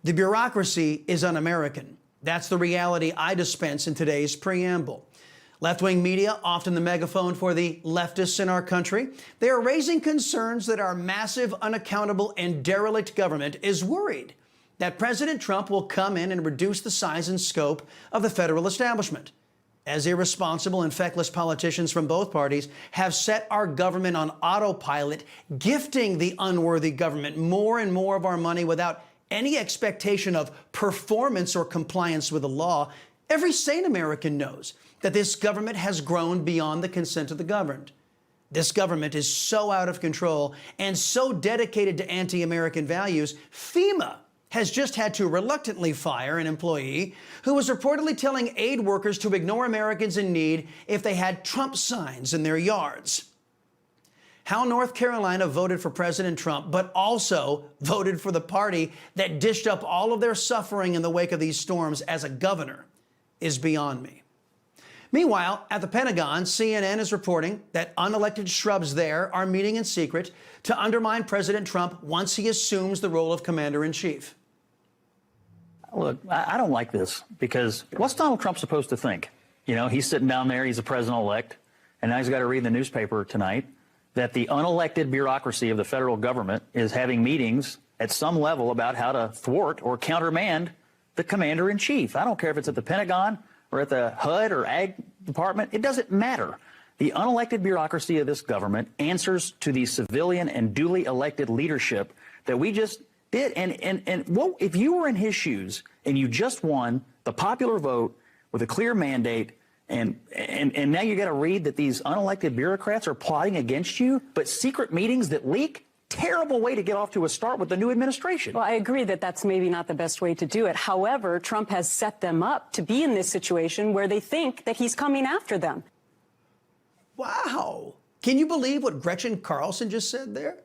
The bureaucracy is un-American. That's the reality I dispense in today's preamble. Left-wing media, often the megaphone for the leftists in our country, they are raising concerns that our massive, unaccountable, and derelict government is worried that President Trump will come in and reduce the size and scope of the federal establishment, as irresponsible and feckless politicians from both parties have set our government on autopilot, gifting the unworthy government more and more of our money without any expectation of performance or compliance with the law. Every sane American knows that this government has grown beyond the consent of the governed. This government is so out of control and so dedicated to anti-American values, FEMA has just had to reluctantly fire an employee who was reportedly telling aid workers to ignore Americans in need if they had Trump signs in their yards. How North Carolina voted for President Trump, but also voted for the party that dished up all of their suffering in the wake of these storms as a governor, is beyond me. Meanwhile, at the Pentagon, CNN is reporting that unelected shrubs there are meeting in secret to undermine President Trump once he assumes the role of commander-in-chief. Look, I don't like this, because what's Donald Trump supposed to think? You know, he's sitting down there, he's the president-elect, and now he's got to read in the newspaper tonight that the unelected bureaucracy of the federal government is having meetings at some level about how to thwart or countermand the commander-in-chief. I don't care if it's at the Pentagon or at the HUD or Ag Department. It doesn't matter. The unelected bureaucracy of this government answers to the civilian and duly elected leadership that we just did. And what if you were in his shoes and you just won the popular vote with a clear mandate, and now you got to read that these unelected bureaucrats are plotting against you, but secret meetings that leak? Terrible way to get off to a start with the new administration. Well, I agree that that's maybe not the best way to do it. However, Trump has set them up to be in this situation where they think that he's coming after them. Wow. Can you believe what Gretchen Carlson just said there?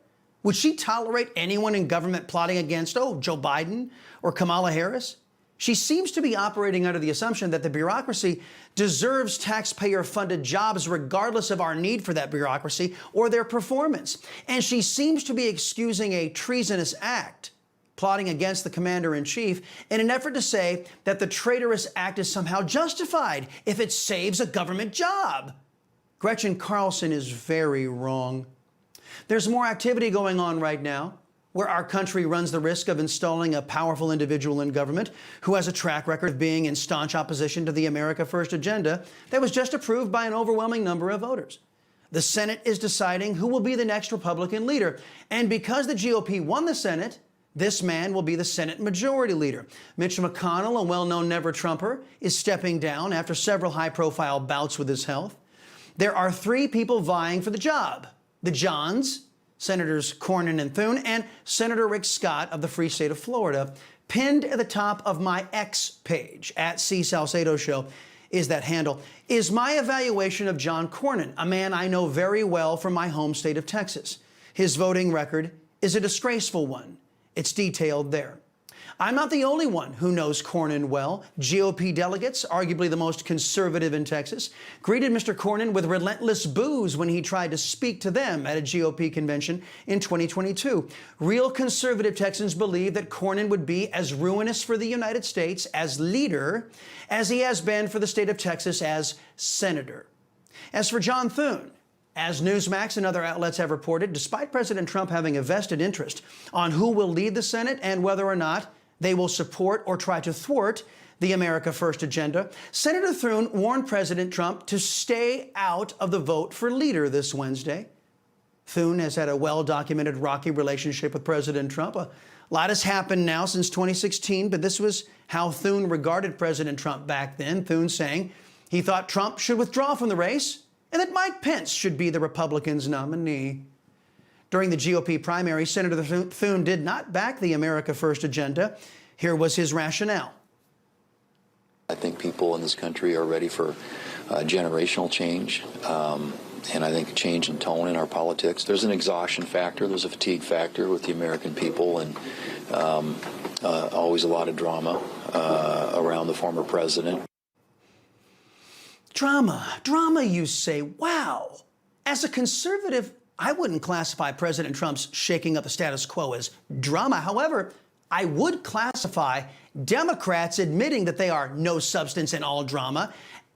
Would she tolerate anyone in government plotting against, Joe Biden or Kamala Harris? She seems to be operating under the assumption that the bureaucracy deserves taxpayer-funded jobs regardless of our need for that bureaucracy or their performance. And she seems to be excusing a treasonous act, plotting against the commander-in-chief, in an effort to say that the traitorous act is somehow justified if it saves a government job. Gretchen Carlson is very wrong. There's more activity going on right now, where our country runs the risk of installing a powerful individual in government who has a track record of being in staunch opposition to the America First agenda that was just approved by an overwhelming number of voters. The Senate is deciding who will be the next Republican leader. And because the GOP won the Senate, this man will be the Senate Majority Leader. Mitch McConnell, a well-known never-Trumper, is stepping down after several high-profile bouts with his health. There are 3 people vying for the job: the Johns, Senators Cornyn and Thune, and Senator Rick Scott of the free state of Florida. Pinned at the top of my X page, at C Salcedo Show, is that handle, is my evaluation of John Cornyn, a man I know very well from my home state of Texas. His voting record is a disgraceful one. It's detailed there. I'm not the only one who knows Cornyn well. GOP delegates, arguably the most conservative in Texas, greeted Mr. Cornyn with relentless boos when he tried to speak to them at a GOP convention in 2022. Real conservative Texans believe that Cornyn would be as ruinous for the United States as leader as he has been for the state of Texas as senator. As for John Thune, as Newsmax and other outlets have reported, despite President Trump having a vested interest on who will lead the Senate and whether or not they will support or try to thwart the America First agenda, Senator Thune warned President Trump to stay out of the vote for leader this Wednesday. Thune has had a well-documented rocky relationship with President Trump. A lot has happened now since 2016, but this was how Thune regarded President Trump back then. Thune saying he thought Trump should withdraw from the race and that Mike Pence should be the Republicans' nominee. During the GOP primary, Senator Thune did not back the America First agenda. Here was his rationale. I think people in this country are ready for generational change, and I think a change in tone in our politics. There's an exhaustion factor, there's a fatigue factor with the American people, and always a lot of drama around the former president. Drama, you say? Wow. As a conservative, I wouldn't classify President Trump's shaking up the status quo as drama. However, I would classify Democrats admitting that they are no substance and all drama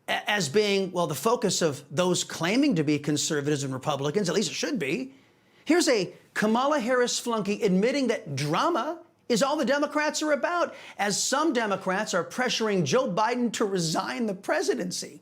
as being, well, the focus of those claiming to be conservatives and Republicans, at least it should be. Here's a Kamala Harris flunky admitting that drama is all the Democrats are about, as some Democrats are pressuring Joe Biden to resign the presidency.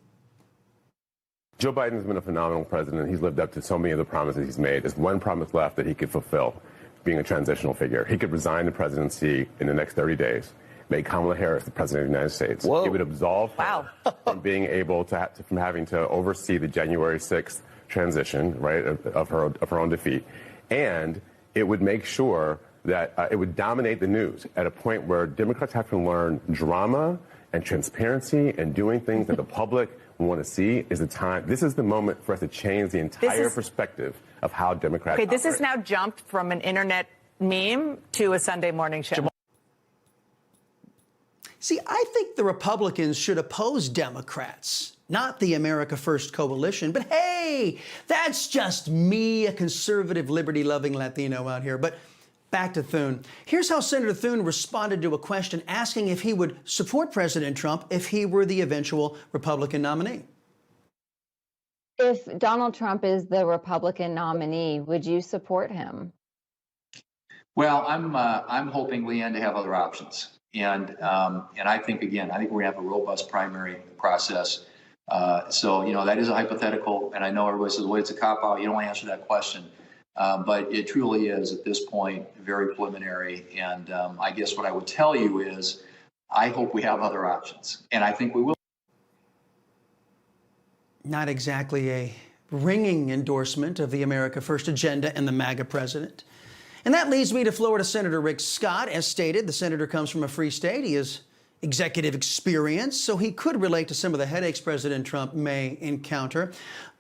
Joe Biden's been a phenomenal president. He's lived up to so many of the promises he's made. There's one promise left that he could fulfill, being a transitional figure. He could resign the presidency in the next 30 days, make Kamala Harris the president of the United States. Whoa. It would absolve her from being able to, from having to oversee the January 6th transition, right, of her own defeat. And it would make sure that it would dominate the news at a point where Democrats have to learn drama and transparency and doing things that the public want to see is the time. This is the moment for us to change the entire perspective of how Democrats this operate. has now jumped from an internet meme to a Sunday morning show. See, I think the Republicans should oppose Democrats, not the America First coalition. But hey, that's just me, a conservative, liberty-loving Latino out here. But back to Thune. Here's how Senator Thune responded to a question asking if he would support President Trump if he were the eventual Republican nominee. If Donald Trump is the Republican nominee, would you support him? Well, I'm hoping, Leanne, to have other options, and I think we're gonna have a robust primary process. So that is a hypothetical, and I know everybody says, "Well, it's a cop out. You don't want to answer that question," but it truly is at this point very preliminary. And I guess what I would tell you is, I hope we have other options, and I think we will. Not exactly a ringing endorsement of the America First agenda and the MAGA president. And that leads me to Florida Senator Rick Scott. As stated, the senator comes from a free state. He has executive experience, so he could relate to some of the headaches President Trump may encounter.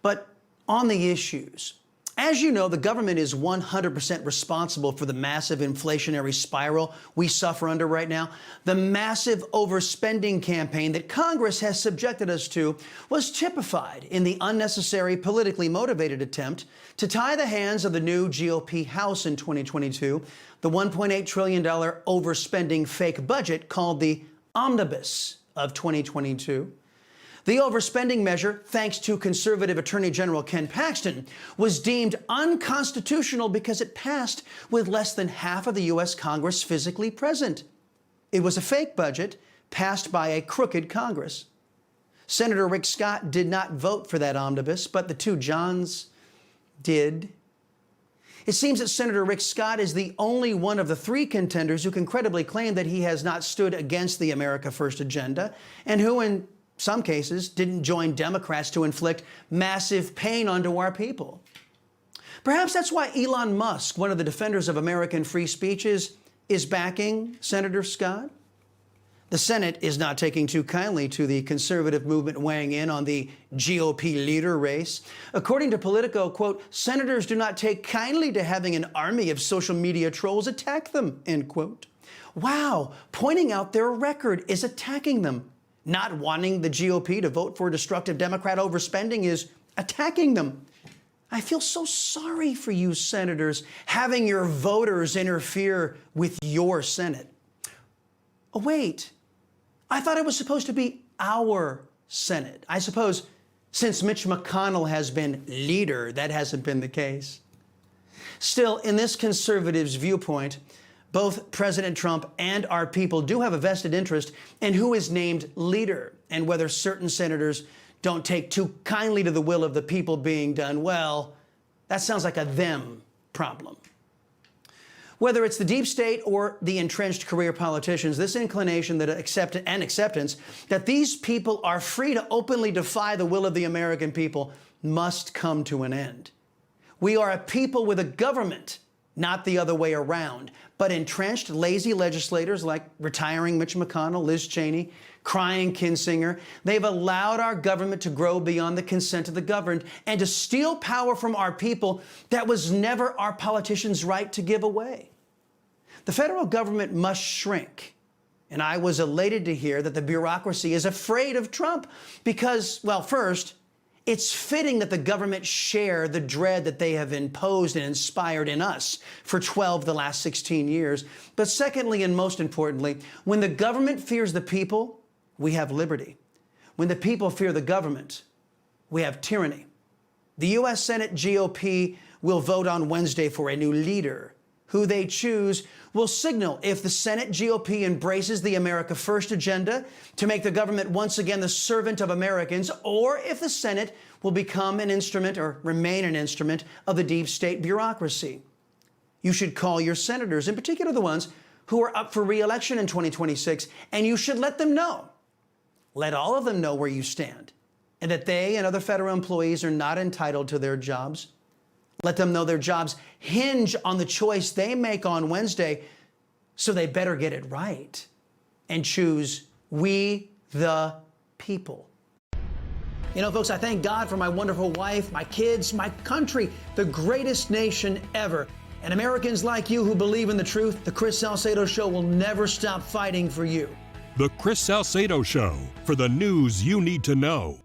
But on the issues, as you know, the government is 100% responsible for the massive inflationary spiral we suffer under right now. The massive overspending campaign that Congress has subjected us to was typified in the unnecessary, politically motivated attempt to tie the hands of the new GOP House in 2022, the $1.8 trillion overspending fake budget called the Omnibus of 2022. The overspending measure, thanks to conservative Attorney General Ken Paxton, was deemed unconstitutional because it passed with less than half of the U.S. Congress physically present. It was a fake budget passed by a crooked Congress. Senator Rick Scott did not vote for that omnibus, but the two Johns did. It seems that Senator Rick Scott is the only one of the three contenders who can credibly claim that he has not stood against the America First agenda, and who, in some cases, didn't join Democrats to inflict massive pain onto our people. Perhaps that's why Elon Musk, one of the defenders of American free speech, is backing Senator Scott. The Senate is not taking too kindly to the conservative movement weighing in on the GOP leader race. According to Politico, quote, senators do not take kindly to having an army of social media trolls attack them, end quote. Wow, pointing out their record is attacking them. Not wanting the GOP to vote for destructive Democrat overspending is attacking them. I feel so sorry for you senators having your voters interfere with your Senate. Oh, wait. I thought it was supposed to be our Senate. I suppose since Mitch McConnell has been leader, that hasn't been the case. Still, in this conservative's viewpoint, both President Trump and our people do have a vested interest in who is named leader, and whether certain senators don't take too kindly to the will of the people being done, well, that sounds like a them problem. Whether it's the deep state or the entrenched career politicians, this inclination that acceptance that these people are free to openly defy the will of the American people must come to an end. We are a people with a government, not the other way around. But entrenched, lazy legislators like retiring Mitch McConnell, Liz Cheney, crying Kinzinger, they've allowed our government to grow beyond the consent of the governed and to steal power from our people that was never our politicians' right to give away. The federal government must shrink. And I was elated to hear that the bureaucracy is afraid of Trump because, well, first, It's fitting that the government share the dread that they have imposed and inspired in us for 12 of the last 16 years. But secondly, and most importantly, when the government fears the people, we have liberty. When the people fear the government, we have tyranny. The U.S. Senate GOP will vote on Wednesday for a new leader. Who they choose will signal if the Senate GOP embraces the America First agenda to make the government once again the servant of Americans, or if the Senate will become an instrument or remain an instrument of the deep state bureaucracy. You should call your senators, in particular the ones who are up for re-election in 2026, and you should let them know. Let all of them know where you stand, and that they and other federal employees are not entitled to their jobs. Let them know their jobs hinge on the choice they make on Wednesday, so they better get it right and choose we the people. You know, folks, I thank God for my wonderful wife, my kids, my country, the greatest nation ever. And Americans like you who believe in the truth, the Chris Salcedo Show will never stop fighting for you. The Chris Salcedo Show, for the news you need to know.